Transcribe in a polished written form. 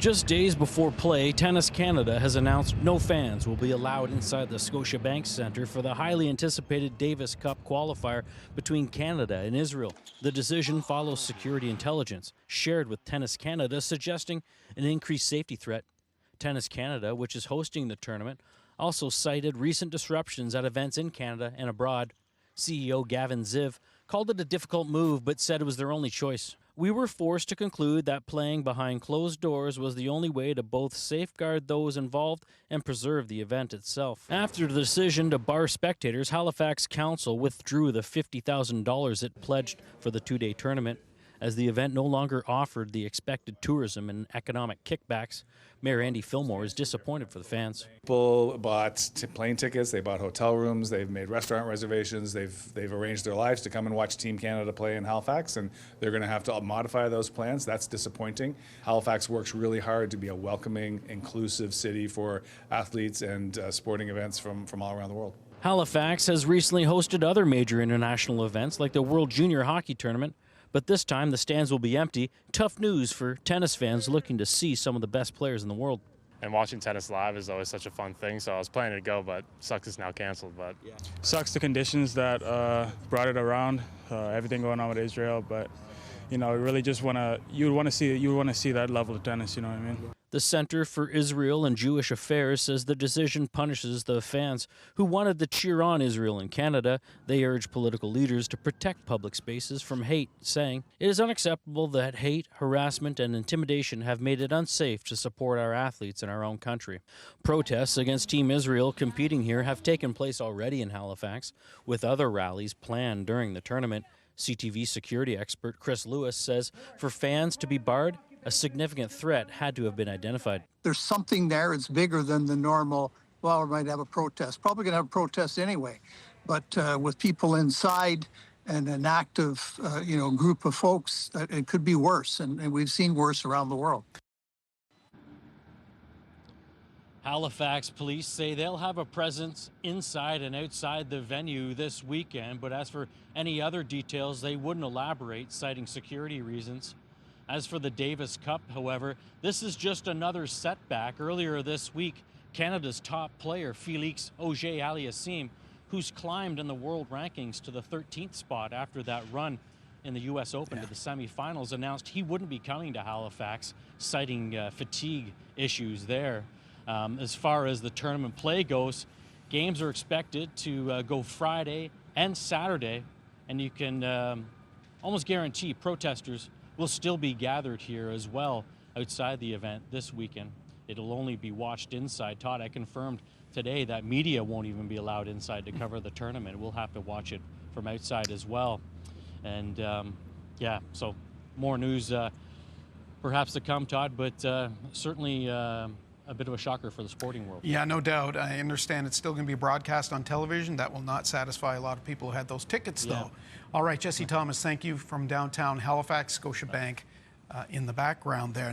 Just days before play, Tennis Canada has announced no fans will be allowed inside the Scotiabank Centre for the highly anticipated Davis Cup qualifier between Canada and Israel. The decision follows security intelligence shared with Tennis Canada suggesting an increased safety threat. Tennis Canada, which is hosting the tournament, also cited recent disruptions at events in Canada and abroad. CEO Gavin Ziv called it a difficult move but said it was their only choice. We were forced to conclude that playing behind closed doors was the only way to both safeguard those involved and preserve the event itself. After the decision to bar spectators, Halifax Council withdrew the $50,000 it pledged for the two-day tournament. As the event no longer offered the expected tourism and economic kickbacks, Mayor Andy Fillmore is disappointed for the fans. People bought plane tickets, they bought hotel rooms, they've made restaurant reservations, they've arranged their lives to come and watch Team Canada play in Halifax, and they're going to have to modify those plans. That's disappointing. Halifax works really hard to be a welcoming, inclusive city for athletes and sporting events from all around the world. Halifax has recently hosted other major international events like the World Junior Hockey Tournament, but this time the stands will be empty. Tough news for tennis fans looking to see some of the best players in the world. And watching tennis live is always such a fun thing, so I was planning to go, but sucks it's now canceled. But yeah. Sucks the conditions that brought it around, everything going on with Israel, but you know, really just you would want to see that level of tennis, you know what I mean? The Center for Israel and Jewish Affairs says the decision punishes the fans who wanted to cheer on Israel in Canada. They urge political leaders to protect public spaces from hate, saying, "It is unacceptable that hate, harassment, and intimidation have made it unsafe to support our athletes in our own country." Protests against Team Israel competing here have taken place already in Halifax, with other rallies planned during the tournament. CTV security expert Chris Lewis says for fans to be barred, a significant threat had to have been identified. There's something there. It's bigger than the normal, well, we might have a protest. Probably going to have a protest anyway. But with people inside and an active, group of folks, it could be worse. And we've seen worse around the world. Halifax police say they'll have a presence inside and outside the venue this weekend, but as for any other details, they wouldn't elaborate, citing security reasons. As for the Davis Cup, however, this is just another setback. Earlier this week, Canada's top player, Félix Auger-Aliassime, who's climbed in the world rankings to the 13th spot after that run in the U.S. Open to the semifinals, announced he wouldn't be coming to Halifax, citing fatigue issues there. As far as the tournament play goes, games are expected to go Friday and Saturday, and you can almost guarantee protesters will still be gathered here as well outside the event this weekend. It'll only be watched inside. Todd, I confirmed today that media won't even be allowed inside to cover the tournament. We'll have to watch it from outside as well. And so more news perhaps to come, Todd, but certainly a bit of a shocker for the sporting world. Yeah, no doubt. I understand it's still going to be broadcast on television. That will not satisfy a lot of people who had those tickets, though. All right, Jesse Thomas, thank you from downtown Halifax, Scotiabank in the background there.